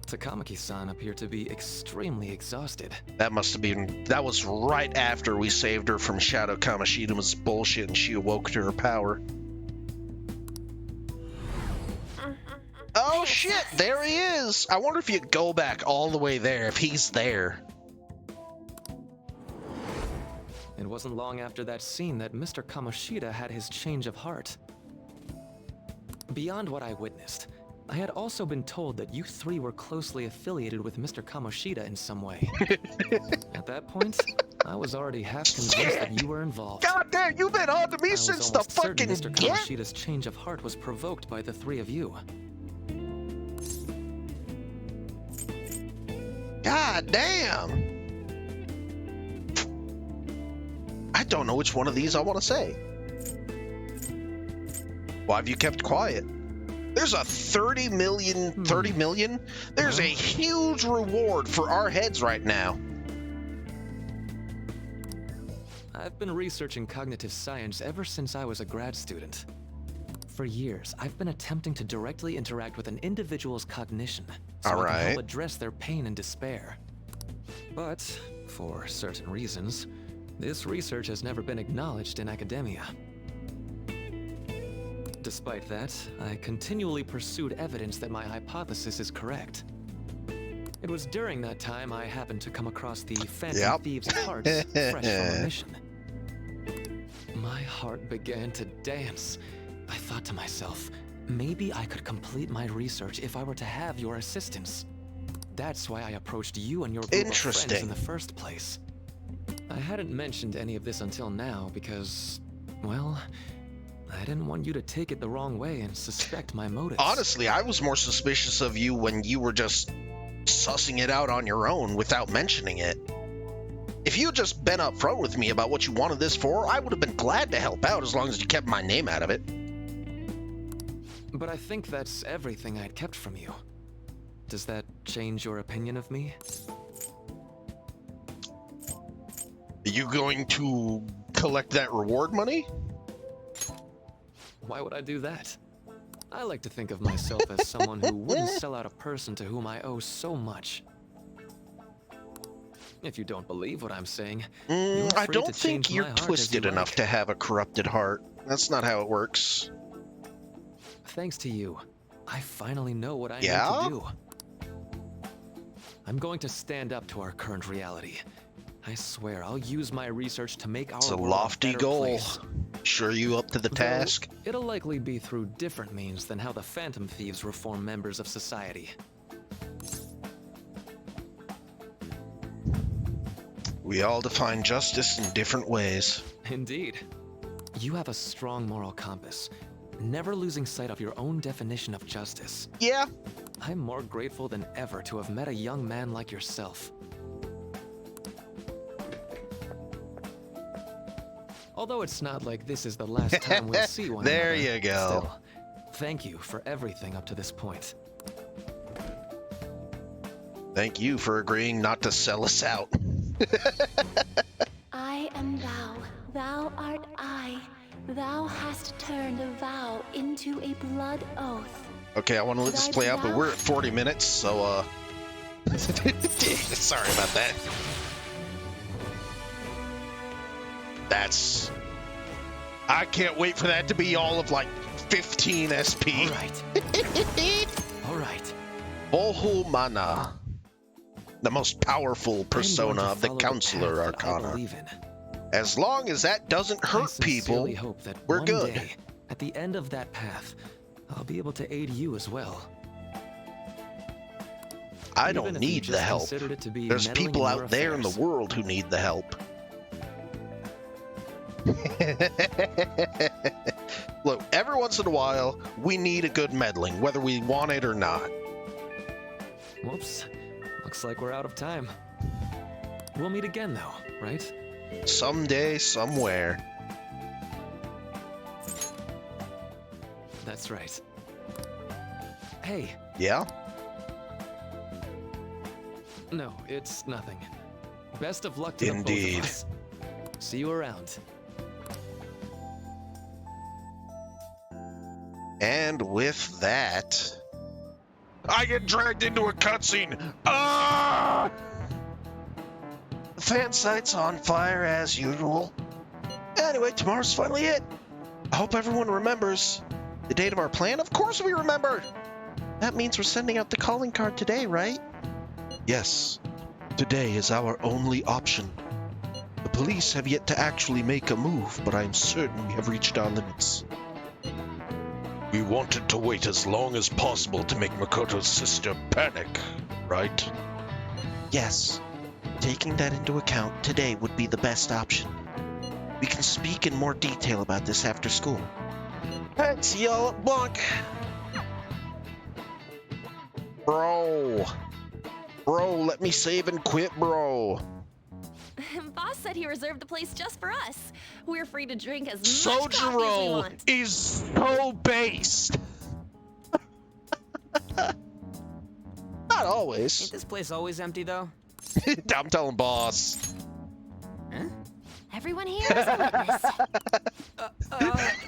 Takamaki-san appeared to be extremely exhausted. That was right after we saved her from Shadow Kamoshida's bullshit and she awoke to her power. Oh shit, there he is! I wonder if you go back all the way there, if he's there. It wasn't long after that scene that Mr. Kamoshida had his change of heart. Beyond what I witnessed, I had also been told that you three were closely affiliated with Mr. Kamoshida in some way. At that point, I was already half convinced that you were involved. God damn, you've been on to me since the fucking Mr. Kamoshida's change of heart was provoked by the three of you. God damn. I don't know which one of these I want to say. Why have you kept quiet? There's a 30 million? There's a huge reward for our heads right now. I've been researching cognitive science ever since I was a grad student. For years, I've been attempting to directly interact with an individual's cognition so I can help address their pain and despair. But, for certain reasons, this research has never been acknowledged in academia. Despite that, I continually pursued evidence that my hypothesis is correct. It was during that time I happened to come across the Phantom Thieves' hearts fresh from a mission. My heart began to dance. I thought to myself, maybe I could complete my research if I were to have your assistance. That's why I approached you and your group of friends in the first place. I hadn't mentioned any of this until now because, well, I didn't want you to take it the wrong way and suspect my motives. Honestly, I was more suspicious of you when you were just sussing it out on your own without mentioning it. If you had just been upfront with me about what you wanted this for, I would have been glad to help out as long as you kept my name out of it. But I think that's everything I'd kept from you. Does that change your opinion of me? Are you going to collect that reward money? Why would I do that? I like to think of myself as someone who wouldn't sell out a person to whom I owe so much. If you don't believe what I'm saying, I don't think you're twisted enough to have a corrupted heart. That's not how it works. Thanks to you, I finally know what I need Yeah? to do. I'm going to stand up to our current reality. I swear I'll use my research to make our It's a world lofty better goal. place. Sure you up to the Though task? it'll likely be through different means than how the Phantom Thieves reform members of society. We all define justice in different ways. Indeed. You have a strong moral compass, never losing sight of your own definition of justice. Yeah. I'm more grateful than ever to have met a young man like yourself. Although it's not like this is the last time we'll see one There another. you go. Still, thank you for everything up to this point. Thank you for agreeing not to sell us out. I am thou, thou art I. Thou hast turned a vow into a blood oath. Okay, I want to let this play out, but we're at 40 minutes, so, sorry about that. That's... I can't wait for that to be all of, like, 15 SP. All right. All right. Bohumana. The most powerful persona of the Counselor Arcana. As long as that doesn't hurt people, hope that we're one good. Day, at the end of that path, I'll be able to aid you as well. I Even don't if you need the just help. considered it to be There's meddling people in your out there in the affairs. world who need the help. Look, every once in a while, we need a good meddling, whether we want it or not. Whoops. Looks like we're out of time. We'll meet again, though, right? Someday, somewhere. That's right. Hey. Yeah? No, it's nothing. Best of luck to the both Indeed. of us. See you around. And with that... I get dragged into a cutscene! Ah! The fan site's on fire as usual. Anyway, tomorrow's finally it. I hope everyone remembers the date of our plan. Of course we remember! That means we're sending out the calling card today, right? Yes. Today is our only option. The police have yet to actually make a move, but I am certain we have reached our limits. We wanted to wait as long as possible to make Makoto's sister panic, right? Yes. Taking that into account, today would be the best option. We can speak in more detail about this after school. Alright, see y'all at Blanc. Bro, let me save and quit, bro. Boss said he reserved the place just for us. We're free to drink as much coffee as we Sojiro want. is so based. Not always. Ain't this place always empty, though? I'm telling boss. Huh? Everyone here is a witness.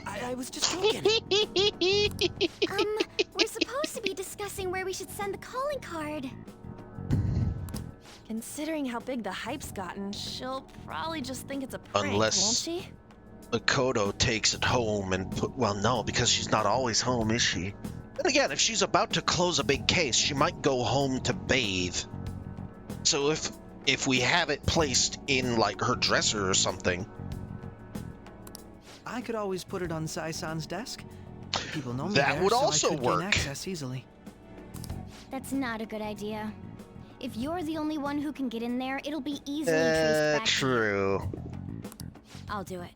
I was just joking. We're supposed to be discussing where we should send the calling card. Considering how big the hype's gotten, she'll probably just think it's a prank, Unless- won't she? Makoto takes it home and well, no, because she's not always home, is she? And again, if she's about to close a big case, she might go home to bathe. So if we have it placed in, like, her dresser or something... I could always put it on Sai-san's desk. People know me That there, would so also I could work. gain access easily. That's not a good idea. If you're the only one who can get in there, it'll be easily traced back. True. I'll do it.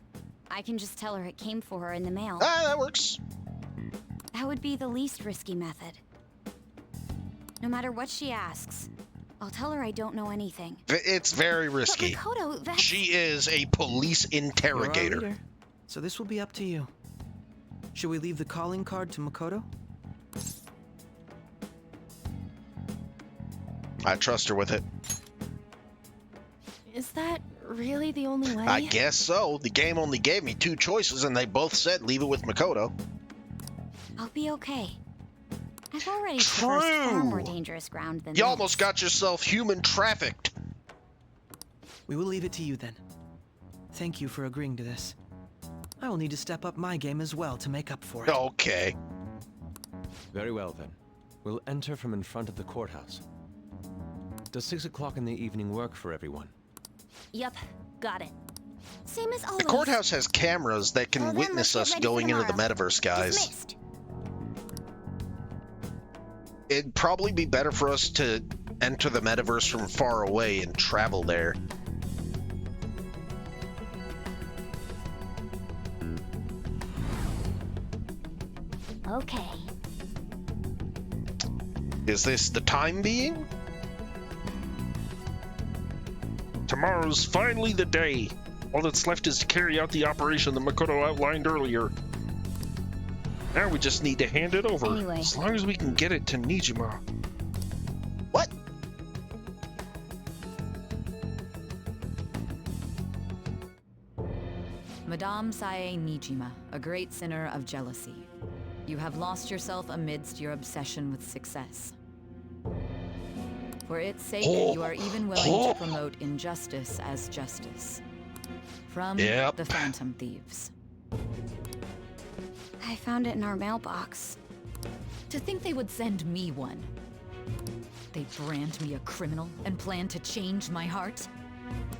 I can just tell her it came for her in the mail. Ah, that works. That would be the least risky method. No matter what she asks, I'll tell her I don't know anything. It's very risky. But Makoto, that's... She is a police You're our interrogator. leader, so this will be up to you. Should we leave the calling card to Makoto? I trust her with it. Is that really the only way? I guess so. The game only gave me two choices, and they both said leave it with Makoto. I'll be okay. I've already traversed far True. more dangerous ground than You this. almost got yourself human trafficked. We will leave it to you then. Thank you for agreeing to this. I will need to step up my game as well to make up for it. Okay. Very well, then. We'll enter from in front of the courthouse. Does 6 o'clock in the evening work for everyone? Yep, got it. Same as always. The courthouse has cameras that can Well, then, witness let's us get ready for going into the tomorrow. metaverse, guys. Dismissed. It'd probably be better for us to enter the metaverse from far away and travel there. Okay. Is this the time being? Tomorrow's finally the day. All that's left is to carry out the operation that Makoto outlined earlier. Now we just need to hand it over. Anyway. As long as we can get it to Nijima. What? Madame Sae Nijima, a great sinner of jealousy. You have lost yourself amidst your obsession with success. For its sake, you are even willing to promote injustice as justice. From the Phantom Thieves. I found it in our mailbox. To think they would send me one. They brand me a criminal and plan to change my heart?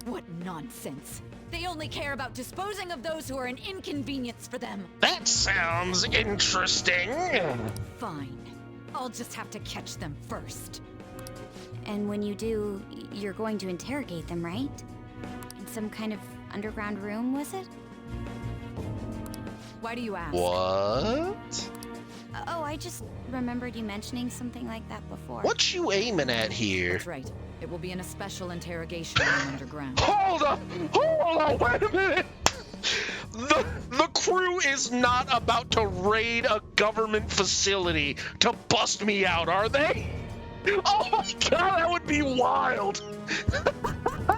What nonsense! They only care about disposing of those who are an inconvenience for them. That sounds interesting. Fine. I'll just have to catch them first. And when you do, you're going to interrogate them, right? In some kind of underground room, was it? Why do you ask? What? Oh, I just remembered you mentioning something like that before. What you aiming at here? That's right. It will be in a special interrogation room underground. Hold on, wait a minute. The crew is not about to raid a government facility to bust me out, are they? Oh my god, that would be wild.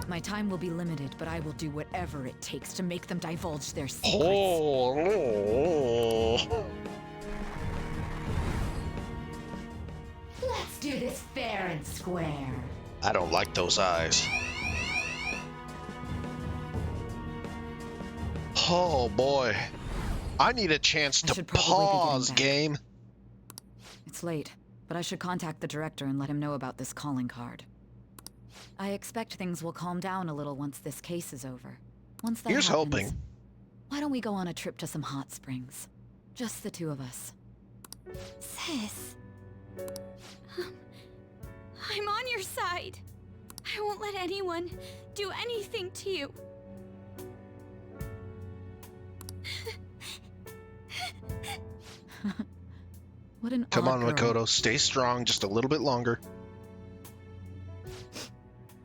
My time will be limited, but I will do whatever it takes to make them divulge their secrets. Oh. Let's do this fair and square. I don't like those eyes. Oh boy. I need a chance to pause, game. It's late, but I should contact the director and let him know about this calling card. I expect things will calm down a little once this case is over. Once that Here's happens, hoping. why don't we go on a trip to some hot springs? Just the two of us. Sis. I'm on your side. I won't let anyone do anything to you. What an Come odd on, girl. Makoto. Stay strong just a little bit longer.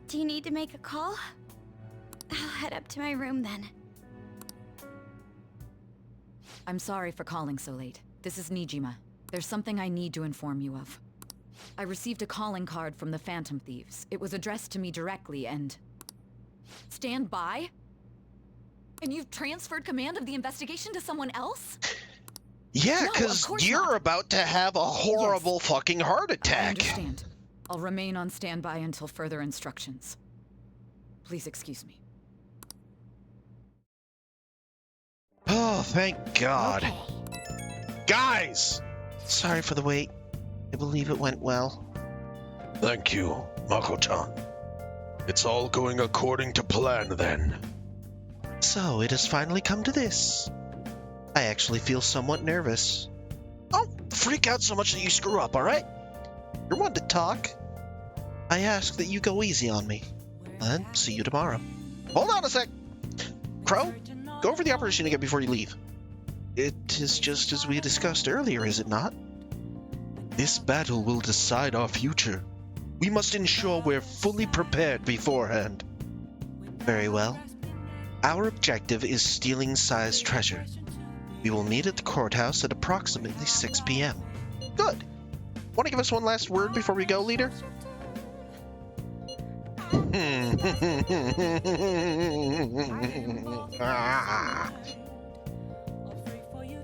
Do you need to make a call? I'll head up to my room then. I'm sorry for calling so late. This is Nijima. There's something I need to inform you of. I received a calling card from the Phantom Thieves. It was addressed to me directly and... Stand by? And you've transferred command of the investigation to someone else? Yeah, No, because of course you're not. about to have a horrible fucking heart I attack. understand. I'll remain on standby until further instructions. Please excuse me. Oh, thank God. Okay. Guys! Sorry for the wait. I believe it went well. Thank you, Mako-chan. It's all going according to plan then. So, it has finally come to this. I actually feel somewhat nervous. Don't freak out so much that you screw up, alright? You're one to talk. I ask that you go easy on me. And see you tomorrow. Hold on a sec! Crow, go over the operation again before you leave. It is just as we discussed earlier, is it not? This battle will decide our future. We must ensure we're fully prepared beforehand. Very well. Our objective is stealing Sai's treasure. We will meet at the courthouse at approximately 6 p.m. Good. Want to give us one last word before we go, leader?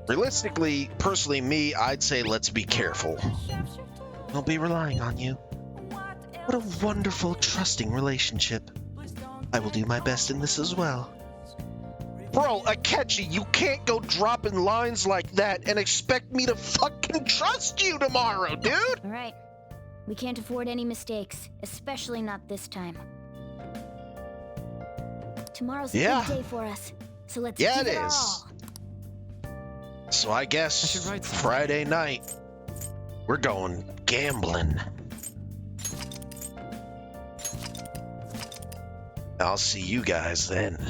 Realistically, personally, me, I'd say let's be careful. I'll be relying on you. What a wonderful, trusting relationship. I will do my best in this as well. Bro, Akechi, you can't go dropping lines like that and expect me to fucking trust you tomorrow, dude! Alright. We can't afford any mistakes, especially not this time. Tomorrow's a big day for us, so let's give it all. So I guess Friday night, we're going gambling. I'll see you guys then.